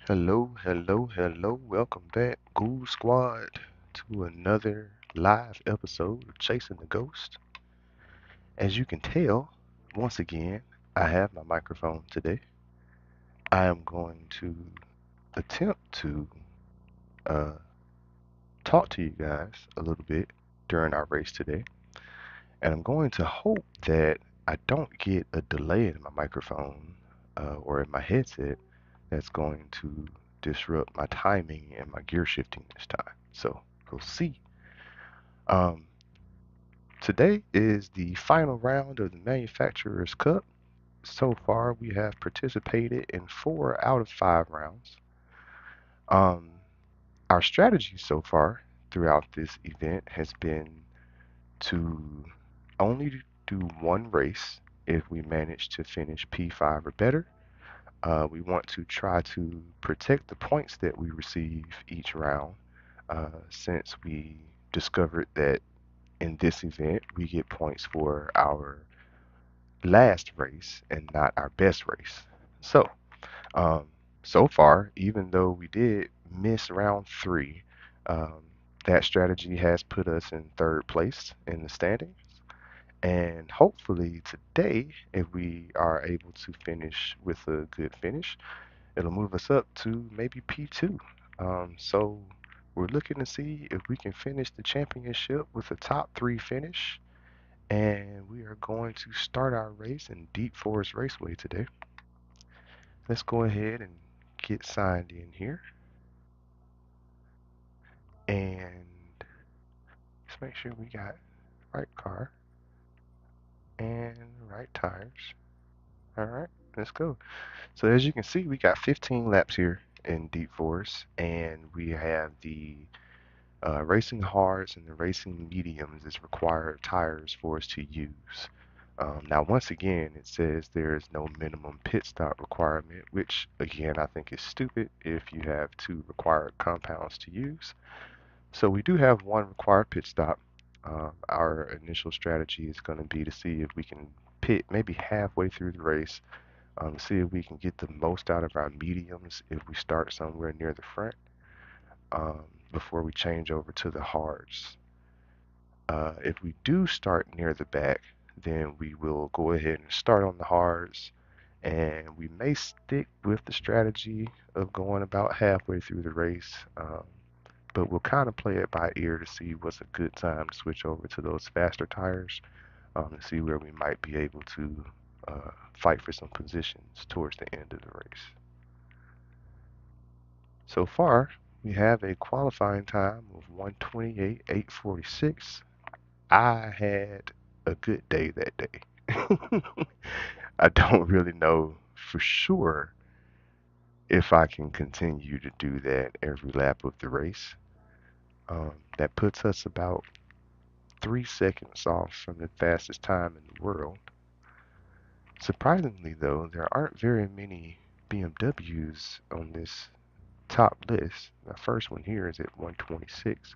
Hello, hello, hello. Welcome back, Ghoul Squad, to another live episode of Chasing the Ghost. As you can tell, once again, I have my microphone today. I am going to attempt to uh, talk to you guys a little bit during our race today, and I'm going to hope that I don't get a delay in my microphone or in my headset that's going to disrupt my timing and my gear shifting this time. So we'll see. Um, Today is the final round of the Manufacturers Cup. So far, we have participated in 4 out of 5 rounds. Um, our strategy so far throughout this event has been to only do one race if we manage to finish P5 or better. We want to try to protect the points that we receive each round, since we discovered that in this event we get points for our last race and not our best race. So, um, so far, even though we did miss round 3, um, that strategy has put us in third place in the standings. And hopefully today, if we are able to finish with a good finish, it'll move us up to maybe P2. So we're looking to see if we can finish the championship with a top 3 finish. And we are going to start our race in Deep Forest Raceway today. Let's go ahead and get signed in here. And let's make sure we got right car and right tires. Alright, let's go. So as you can see, we got 15 laps here in Deep Forest, and we have the racing hards and the racing mediums is required tires for us to use. Now, once again, it says there is no minimum pit stop requirement, which again I think is stupid if you have 2 required compounds to use. So we do have 1 required pit stop. Our initial strategy is going to be to see if we can pit maybe halfway through the race, see if we can get the most out of our mediums if we start somewhere near the front, um, before we change over to the hards. If we do start near the back, then we will go ahead and start on the hards, and we may stick with the strategy of going about halfway through the race, but we'll kind of play it by ear to see what's a good time to switch over to those faster tires, to see where we might be able to fight for some positions towards the end of the race. So far, we have a qualifying time of 1:28.846. I had a good day that day. I don't really know for sure if I can continue to do that every lap of the race. That puts us about 3 seconds off from the fastest time in the world. Surprisingly, though, there aren't very many BMWs on this top list. The first one here is at 1:26,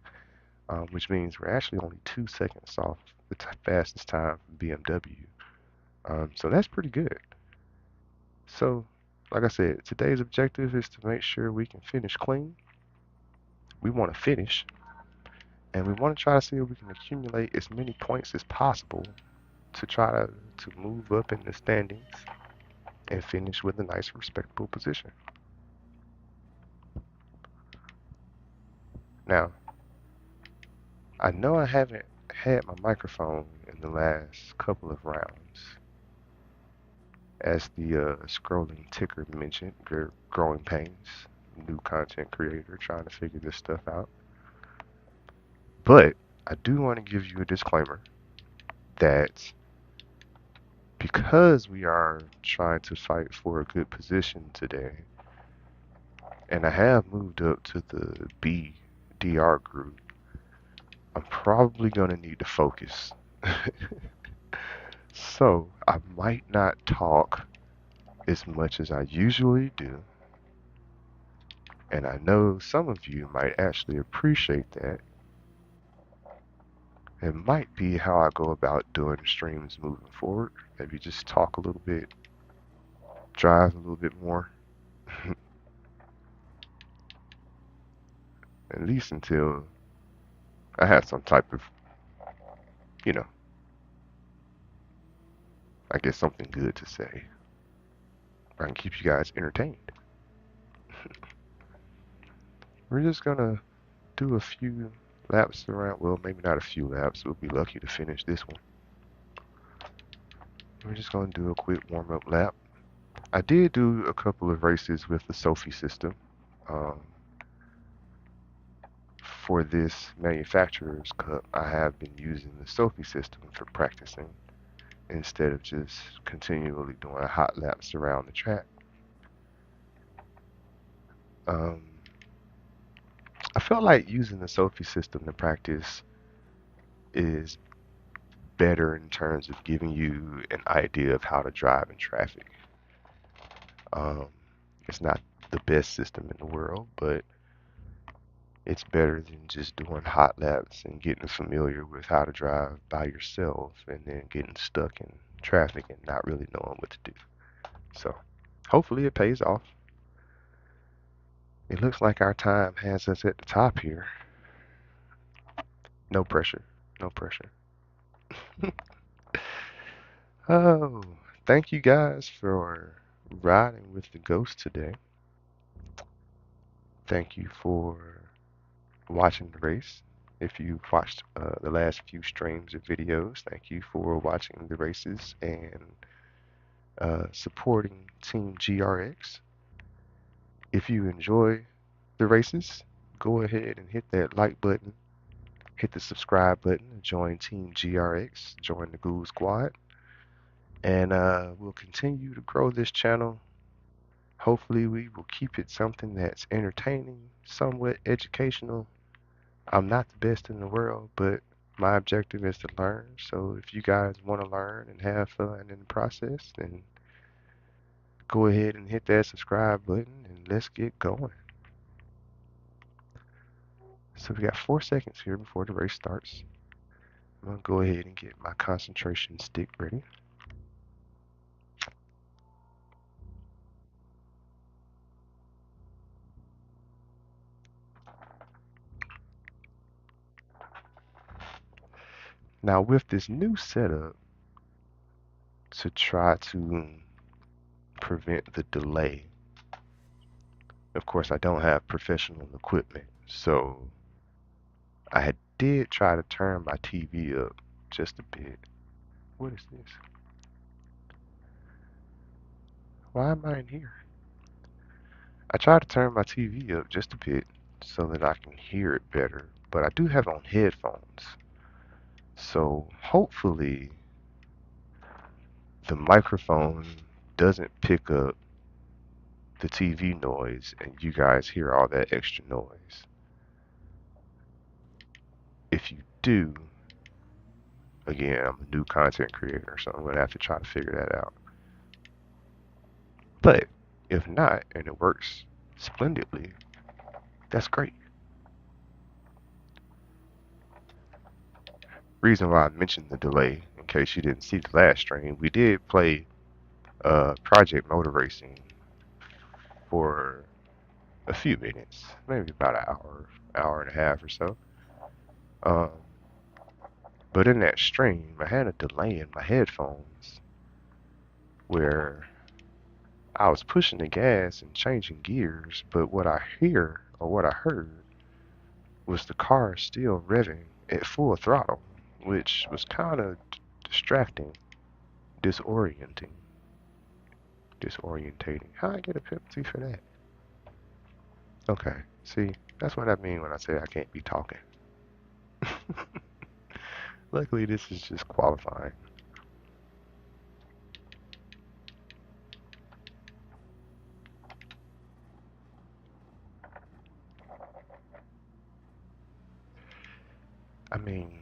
which means we're actually only 2 seconds off the fastest time from BMW. So that's pretty good. So, like I said, today's objective is to make sure we can finish clean. We want to finish, and we want to try to see if we can accumulate as many points as possible to try to move up in the standings and finish with a nice, respectable position. Now, I know I haven't had my microphone in the last couple of rounds. As the scrolling ticker mentioned, growing pains, new content creator trying to figure this stuff out. But I do want to give you a disclaimer that because we are trying to fight for a good position today, and I have moved up to the BDR group, I'm probably going to need to focus. So I might not talk as much as I usually do, and I know some of you might actually appreciate that. It might be how I go about doing streams moving forward. Maybe just talk a little bit, drive a little bit more. At least until I have some type of, you know, I guess something good to say. I can keep you guys entertained. We're just gonna do a few laps around. Well, maybe not a few laps. We'll be lucky to finish this one. We're just gonna do a quick warm-up lap. I did do a couple of races with the Sophie system. Um, for this manufacturer's cup, I have been using the Sophie system for practicing instead of just continually doing hot laps around the track. Um, I felt like using the Sophie system to practice is better in terms of giving you an idea of how to drive in traffic. Um, it's not the best system in the world, but it's better than just doing hot laps and getting familiar with how to drive by yourself and then getting stuck in traffic and not really knowing what to do. So hopefully it pays off. It looks like our time has us at the top here. No pressure. No pressure. Oh, thank you guys for riding with the ghost today. Thank you for watching the race. If you've watched the last few streams of videos, thank you for watching the races and supporting Team GRX. If you enjoy the races, go ahead and hit that like button, hit the subscribe button, and join Team GRX, join the Ghoul Squad, and we'll continue to grow this channel. Hopefully, we will keep it something that's entertaining, somewhat educational. I'm not the best in the world, but my objective is to learn. So if you guys want to learn and have fun in the process, then go ahead and hit that subscribe button and let's get going. So we got 4 seconds here before the race starts. I'm going to go ahead and get my concentration stick ready. Now with this new setup, to try to prevent the delay, of course I don't have professional equipment, so I did try to turn my TV up just a bit. What is this? Why am I in here? I tried to turn my TV up just a bit so that I can hear it better, but I do have on headphones. So hopefully the microphone doesn't pick up the TV noise and you guys hear all that extra noise. If you do, again, I'm a new content creator, so I'm going to have to try to figure that out. But if not, and it works splendidly, that's great. Reason why I mentioned the delay, in case you didn't see the last stream, we did play Project Motor Racing for a few minutes, maybe about an hour and a half or so. Um, but in that stream, I had a delay in my headphones where I was pushing the gas and changing gears, but what I hear or what I heard was the car still revving at full throttle, which was kind of distracting, disorienting, disorientating. How I get a penalty for that? Okay, see, that's what I mean when I say I can't be talking. Luckily, this is just qualifying. I mean,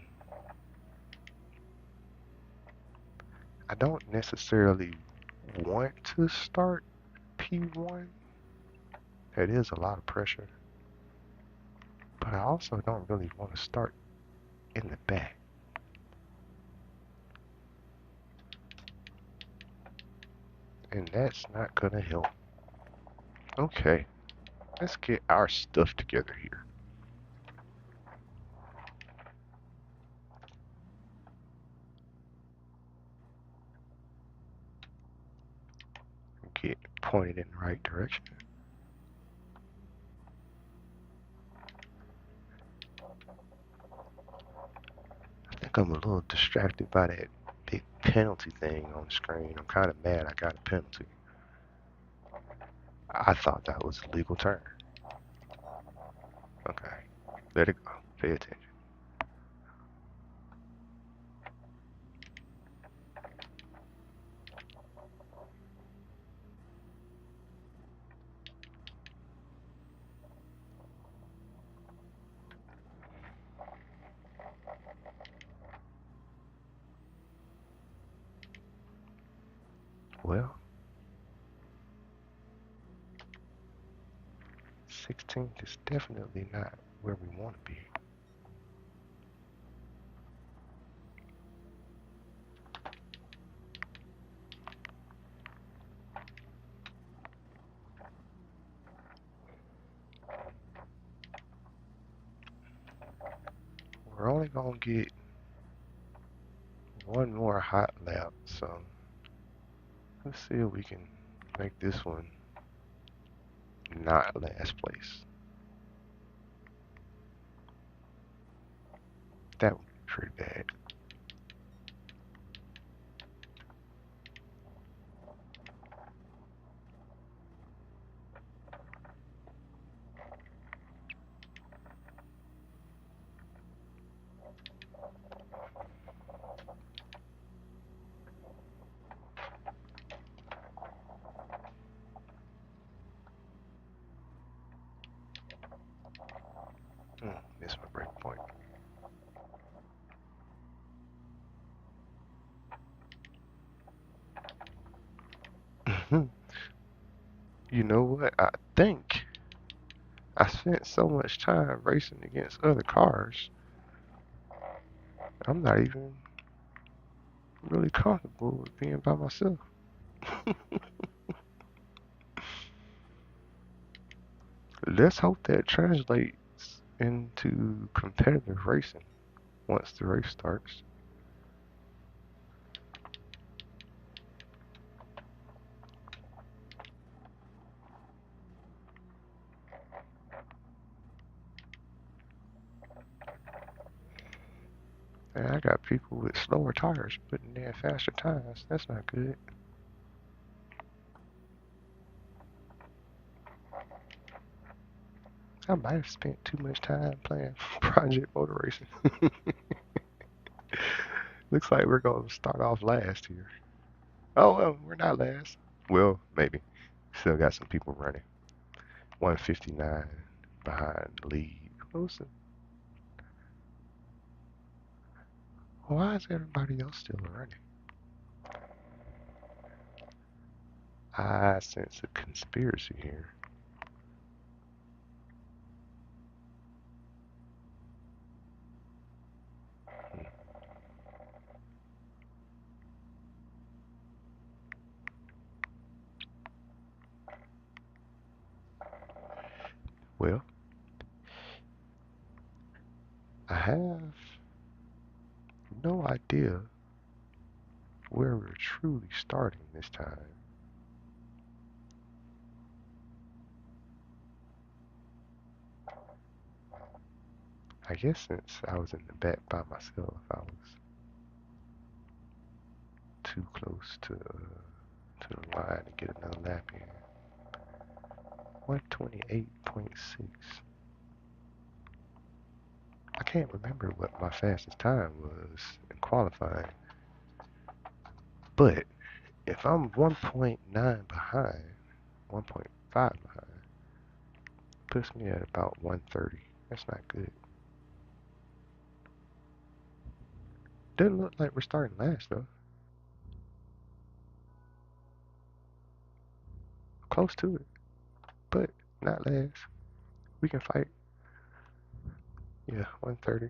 I don't necessarily want to start P1. That is a lot of pressure. But I also don't really want to start in the back. And that's not gonna help. Okay, let's get our stuff together here. get pointed in the right direction. I think I'm a little distracted by that big penalty thing on the screen. I'm kind of mad I got a penalty. I thought that was a legal turn. Okay, let it go. Pay attention. Well, 16th is definitely not where we want to be. We're only gonna get one more hot lap, so let's see if we can make this one not last place. That would be pretty bad. Missed my break point. You know what? I think I spent so much time racing against other cars, I'm not even really comfortable with being by myself. Let's hope that translates into competitive racing once the race starts. And I got people with slower tires putting in faster times. That's not good. I might have spent too much time playing Project Motor Racing. Looks like we're going to start off last here. Oh, well, we're not last. Well, maybe. Still got some people running. 159 behind the lead. Why is everybody else still running? I sense a conspiracy here. Well, I have no idea where we're truly starting this time. I guess since I was in the back by myself, I was too close to the line to get another lap in. 128.6. I can't remember what my fastest time was in qualifying, but if I'm 1.9 behind, 1.5 behind, puts me at about 130. That's not good. Doesn't look like we're starting last though. Close to it, but not last. We can fight. Yeah, 130.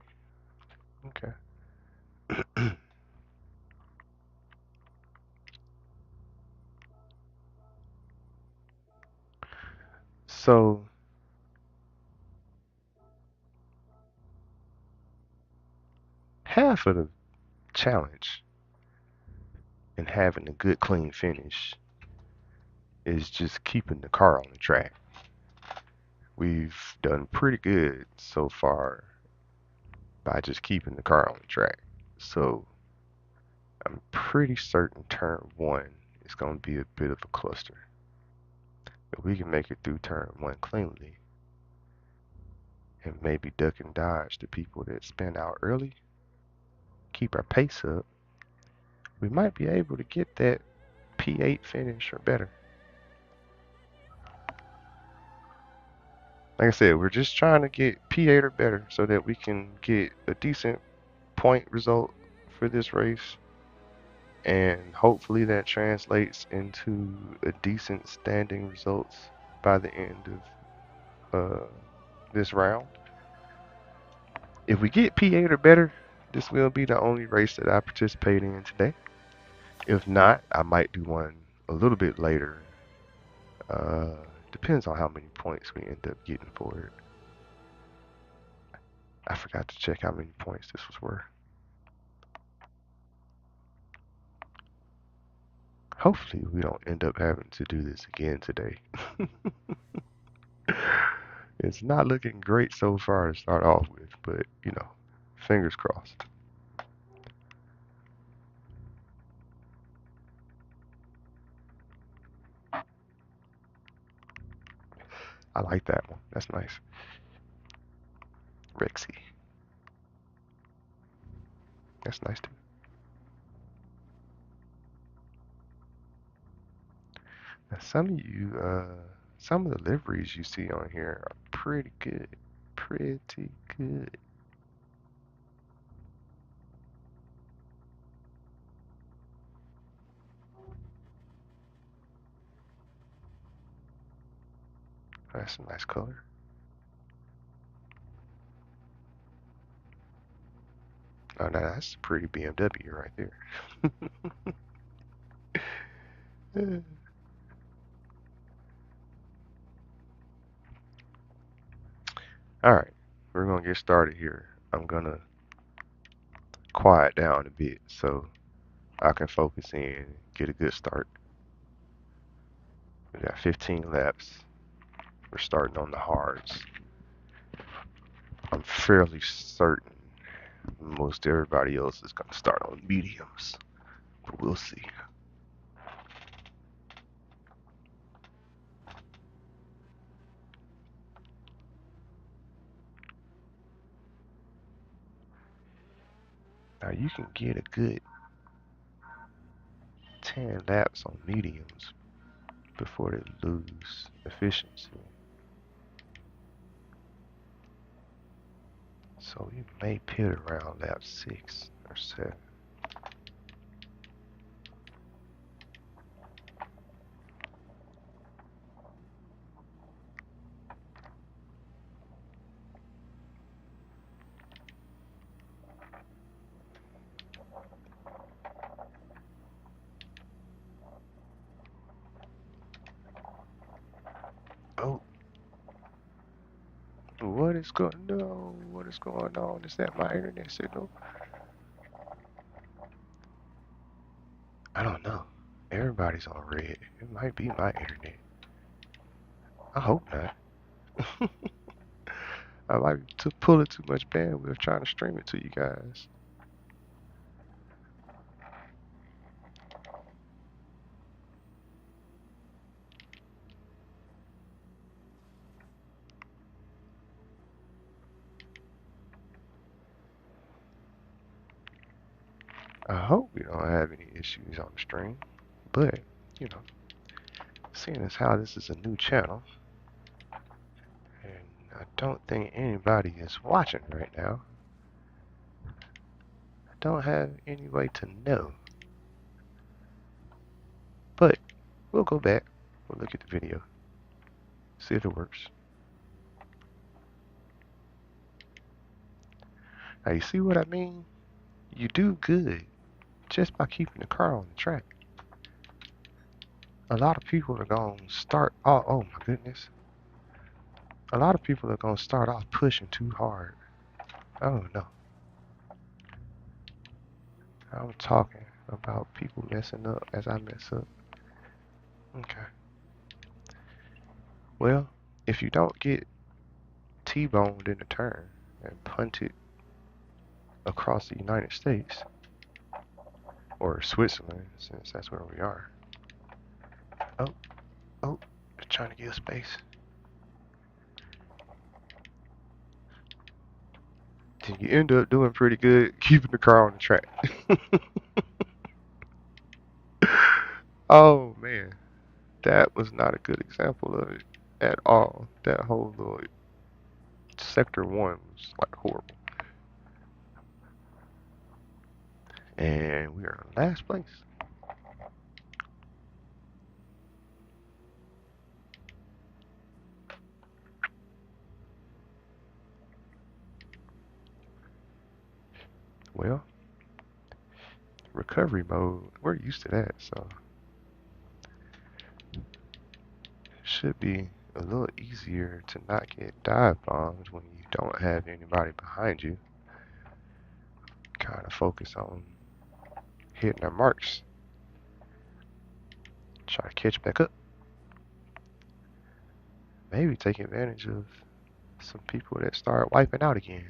Okay. So half of the challenge in having a good clean finish is just keeping the car on the track. We've done pretty good so far by just keeping the car on the track. So I'm pretty certain turn one is going to be a bit of a cluster. If we can make it through turn one cleanly and maybe duck and dodge the people that spin out early, keep our pace up, we might be able to get that P8 finish or better. Like I said, we're just trying to get P8 or better so that we can get a decent point result for this race, and hopefully that translates into a decent standing results by the end of this round. If we get P8 or better, this will be the only race that I participate in today. If not, I might do one a little bit later. Depends on how many points we end up getting for it. I forgot to check how many points this was worth. Hopefully we don't end up having to do this again today. It's not looking great so far to start off with, but you know, fingers crossed. I like that one. That's nice. Rexy. That's nice too. Now some of the liveries you see on here are pretty good. Pretty good. That's a nice color. Oh, no, that's a pretty BMW right there. Alright, we're gonna get started here. I'm gonna quiet down a bit so I can focus in, get a good start. We got 15 laps. We're starting on the hards. I'm fairly certain most everybody else is gonna start on mediums, but we'll see. Now you can get a good 10 laps on mediums before they lose efficiency. So you may pit around lap 6 or 7. Oh, what is going on? What is going on? Is that my internet signal? I don't know. Everybody's on red. It might be my internet. I hope not. I might be pulling too much bandwidth trying to stream it to you guys. I hope we don't have any issues on the stream. But, you know, seeing as how this is a new channel, and I don't think anybody is watching right now, I don't have any way to know. But we'll go back. We'll look at the video. See if it works. Now you see what I mean? You do good just by keeping the car on the track. A lot of people are going to start, oh my goodness. A lot of people are going to start off pushing too hard. Oh no. I'm talking about people messing up as I mess up. Okay. Well, if you don't get T-boned in a turn and punted across the United States, or Switzerland, since that's where we are. Oh, oh, trying to get space. Then you end up doing pretty good keeping the car on the track. Oh man, that was not a good example of it at all. That whole little sector one was like horrible. And we are in last place. Well, recovery mode, we're used to that, so it should be a little easier to not get dive bombed when you don't have anybody behind you. Kind of focus on hitting our marks. Try to catch back up. Maybe take advantage of some people that start wiping out again.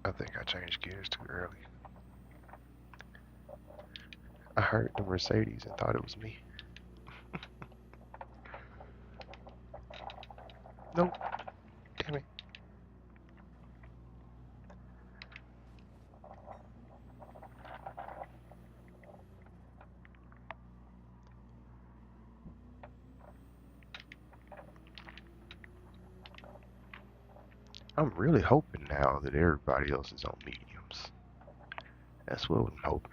I think I changed gears too early. I heard the Mercedes and thought it was me. Nope. Damn it. I'm really hoping now that everybody else is on mediums. That's what I'm hoping.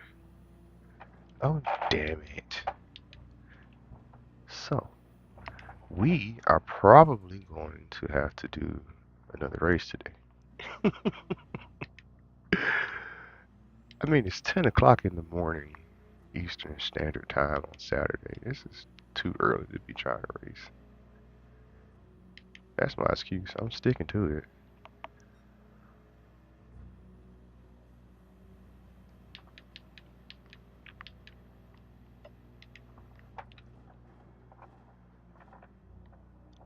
Oh, damn it. So, we are probably going to have to do another race today. I mean, it's 10 o'clock in the morning Eastern Standard Time on Saturday. This is too early to be trying to race. That's my excuse. I'm sticking to it.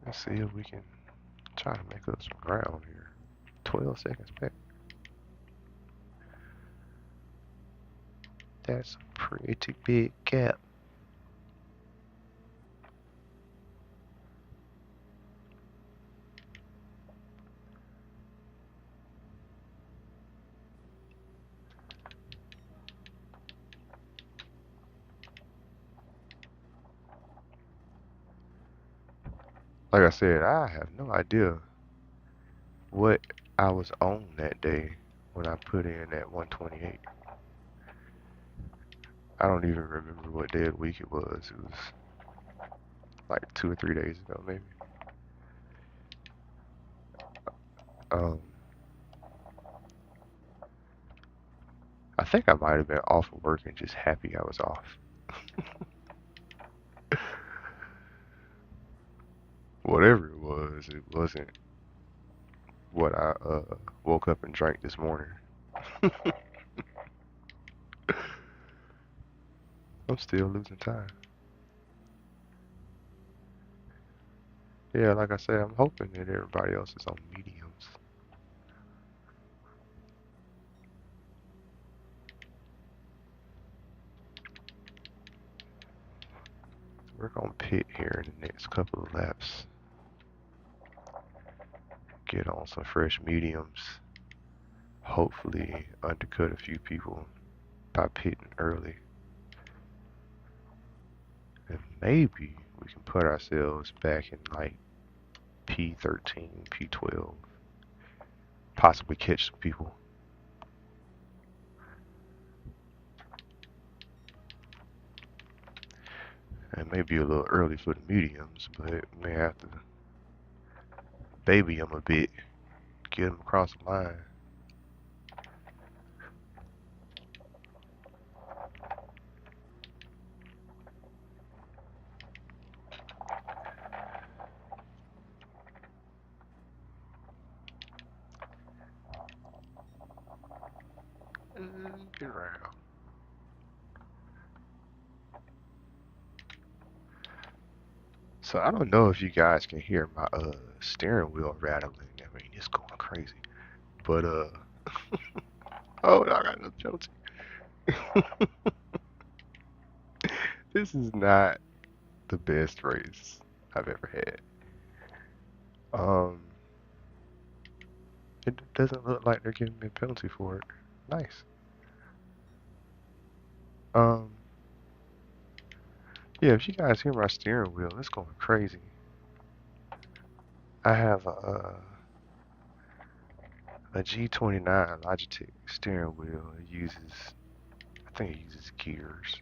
Let's see if we can try to make up some ground here. 12 seconds back. That's a pretty big gap. Like I said, I have no idea what I was on that day when I put in at 128. I don't even remember what day of the week it was. It was like 2 or 3 days ago, maybe. Um, I think I might have been off of work and just happy I was off. Whatever it wasn't what I woke up and drank this morning. I'm still losing time. Yeah, like I said, I'm hoping that everybody else is on mediums. We're gonna pit here in the next couple of laps. Get on some fresh mediums. Hopefully undercut a few people by pitting early. And maybe we can put ourselves back in like P13, P12. Possibly catch some people. It may be a little early for the mediums, but may have to baby them a bit. Get them across the line. it around. So I don't know if you guys can hear my steering wheel rattling. I mean, it's going crazy. But oh, I got another penalty. This is not the best race I've ever had. Um, it doesn't look like they're giving me a penalty for it. Nice. Um, yeah, if you guys hear my steering wheel, it's going crazy. I have a G29 Logitech steering wheel. It uses, I think it uses gears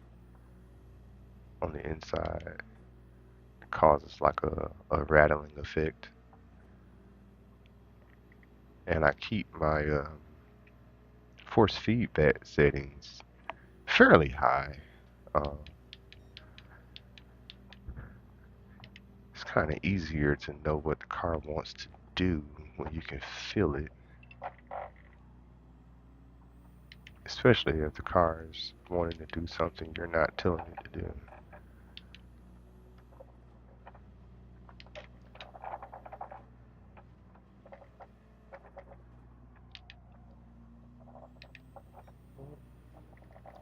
on the inside. It causes like a rattling effect. And I keep my force feedback settings fairly high. Um, it's kind of easier to know what the car wants to do when you can feel it. Especially if the car is wanting to do something you're not telling it to do.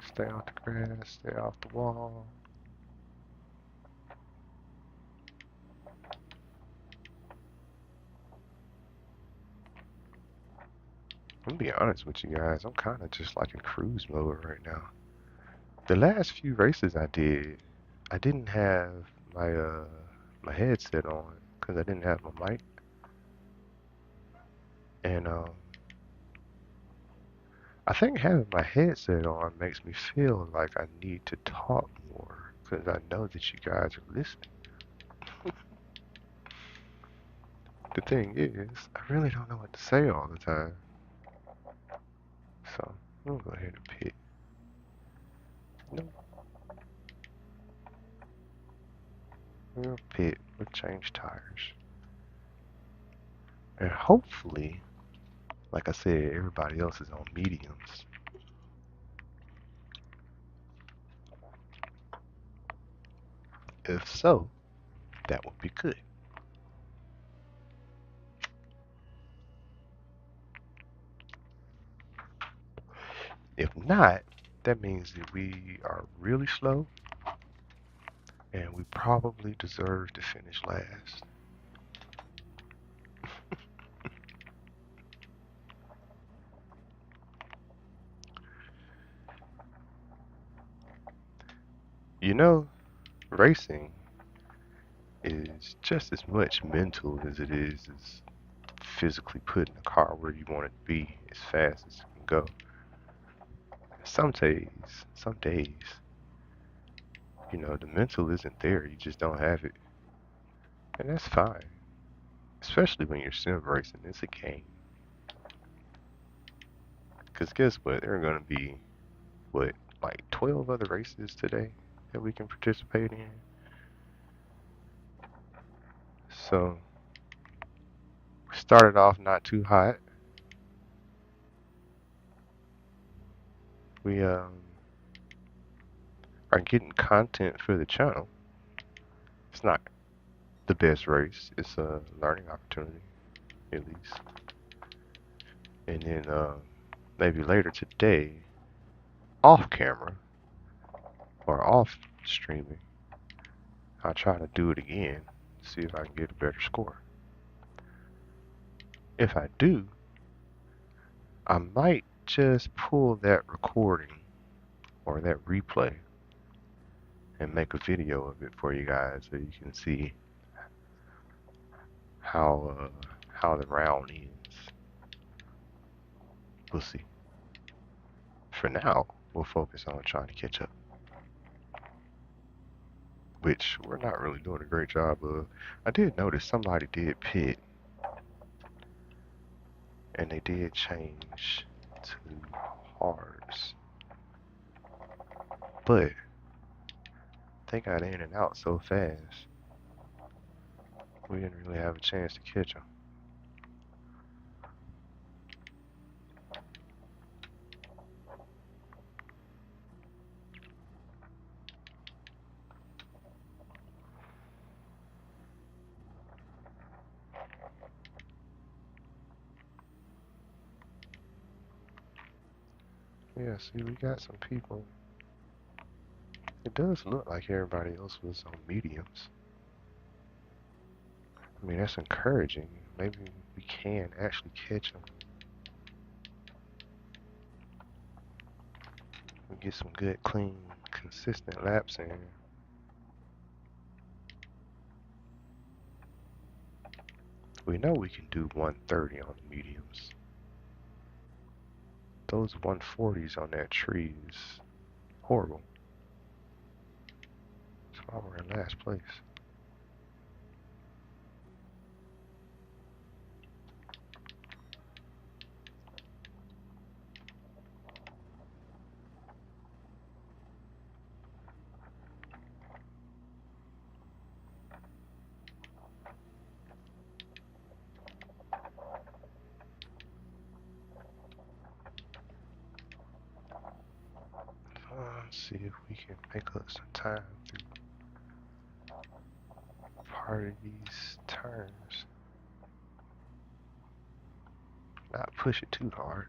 Stay off the grass, stay off the wall. I'm gonna be honest with you guys, I'm kind of just like in cruise mode right now. The last few races I didn't have my my headset on because I didn't have my mic, and I think having my headset on makes me feel like I need to talk more because I know that you guys are listening. The thing is, I really don't know what to say all the time, so I'm gonna go ahead and pit. No, we'll pit. We'll change tires, and hopefully, like I said, everybody else is on mediums. If so, that would be good. If not, that means that we are really slow and we probably deserve to finish last. You know, racing is just as much mental as it is as physically putting a car where you want it to be as fast as it can go. Some days, you know, the mental isn't there. You just don't have it. And that's fine. Especially when you're sim racing. It's a game. Because guess what? There are going to be, what, like 12 other races today that we can participate in. So, started off not too hot. We are getting content for the channel. It's not the best race. It's a learning opportunity, at least. And then maybe later today, off camera or off streaming, I'll try to do it again, see if I can get a better score. If I do, I might just pull that recording or that replay and make a video of it for you guys so you can see how the round ends. We'll see. For now, we'll focus on trying to catch up, which we're not really doing a great job of. I did notice somebody did pit, and they did change to hards, but they got in and out so fast, we didn't really have a chance to catch them. Yeah, see, we got some people. It does look like everybody else was on mediums. I mean, that's encouraging. Maybe we can actually catch them. We get some good, clean, consistent laps in. We know we can do 130 on the mediums. Those 140s on that tree is horrible. That's why we're in last place. Let's see if we can make up some time through part of these turns. Not push it too hard.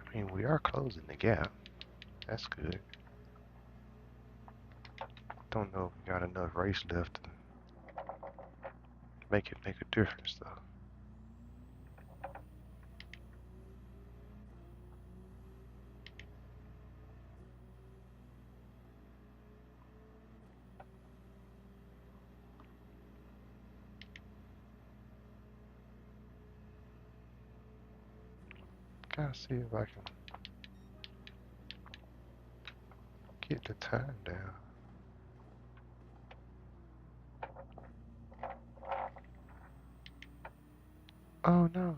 I mean, we are closing the gap. That's good. Don't know if we got enough race left to make it make a difference, though. Gotta see if I can get the time down. Oh no.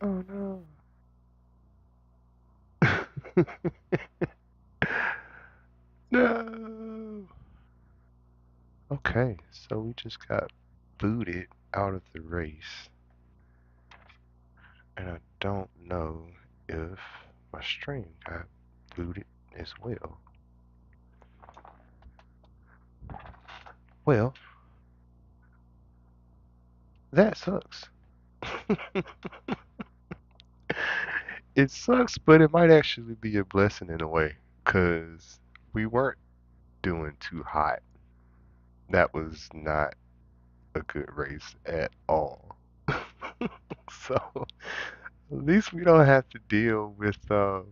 Oh no. No. Okay, so we just got booted out of the race. And I don't know if my stream got booted as well. Well, that sucks. It sucks, but it might actually be a blessing in a way, because we weren't doing too hot. That was not a good race at all. So, at least we don't have to deal with the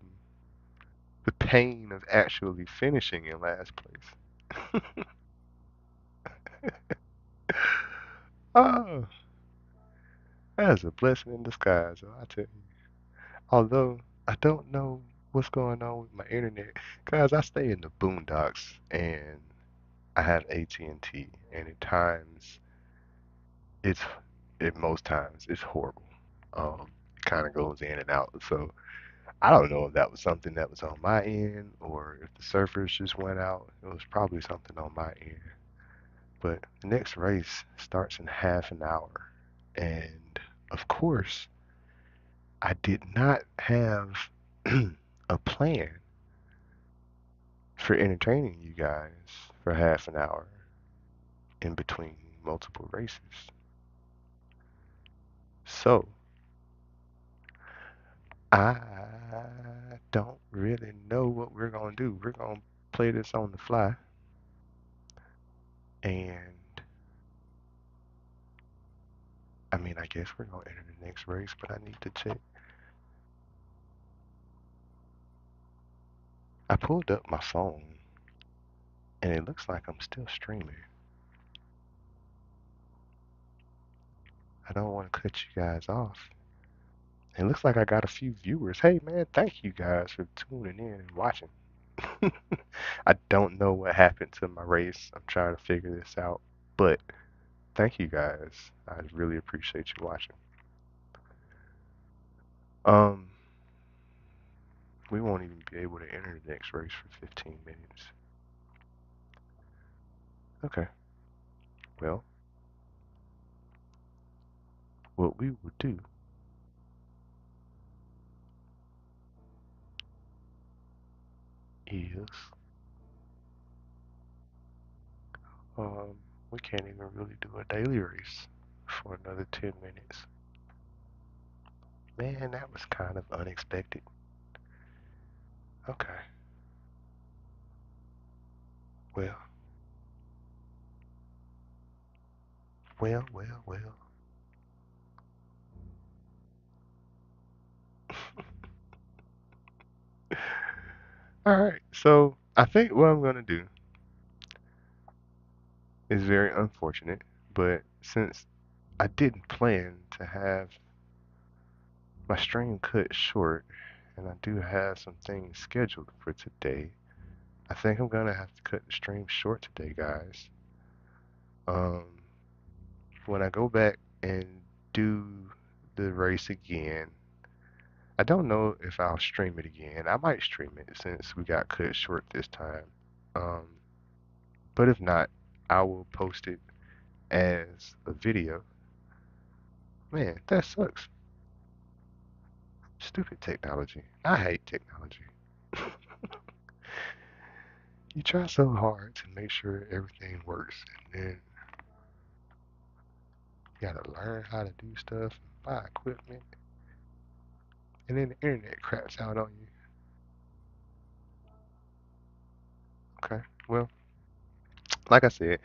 pain of actually finishing in last place. Oh, that's a blessing in disguise, I tell you. Although I don't know what's going on with my internet, guys. I stay in the boondocks and I have AT&T, and at times it's at most times it's horrible. It kind of goes in and out. So I don't know if that was something that was on my end or if the servers just went out. It was probably something on my end. But the next race starts in half an hour, and of course I did not have a plan for entertaining you guys for half an hour in between multiple races. So, I don't really know what we're going to do. We're going to play this on the fly. And, I mean, I guess we're going to enter the next race, but I need to check. I pulled up my phone, and it looks like I'm still streaming. I don't want to cut you guys off. It looks like I got a few viewers. Hey, man, thank you guys for tuning in and watching. I don't know what happened to my race. I'm trying to figure this out. But thank you guys. I really appreciate you watching. Um, We won't even be able to enter the next race for 15 minutes. Okay, well, what we will do is, um, we can't even really do a daily race for another 10 minutes. Man, that was kind of unexpected. Okay, well, well. Alright, so I think what I'm gonna do is very unfortunate, but since I didn't plan to have my stream cut short, and I do have some things scheduled for today, I think I'm gonna have to cut the stream short today, guys. Um, when I go back and do the race again, I don't know if I'll stream it again. I might stream it since we got cut short this time. Um, but if not, I will post it as a video. Man, that sucks. Stupid technology. I hate technology. You try so hard to make sure everything works, and then you gotta learn how to do stuff, buy equipment, and then the internet craps out on you. Okay, well, like I said,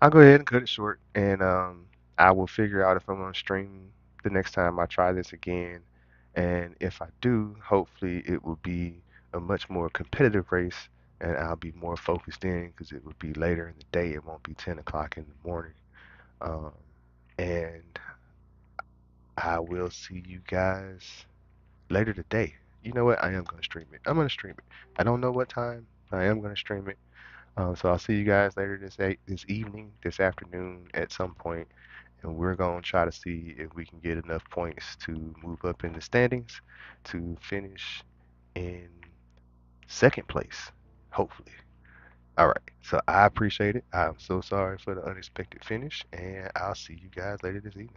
I'll go ahead and cut it short, and I will figure out if I'm gonna stream the next time I try this again. And if I do, hopefully it will be a much more competitive race, and I'll be more focused in because it would be later in the day. It won't be 10 o'clock in the morning. Um, and I will see you guys later today. You know what? I am gonna stream it. I'm gonna stream it. I don't know what time. I am gonna stream it. So I'll see you guys later this evening, this afternoon at some point, and we're gonna try to see if we can get enough points to move up in the standings to finish in second place, hopefully. All right. So I appreciate it. I'm so sorry for the unexpected finish, and I'll see you guys later this evening.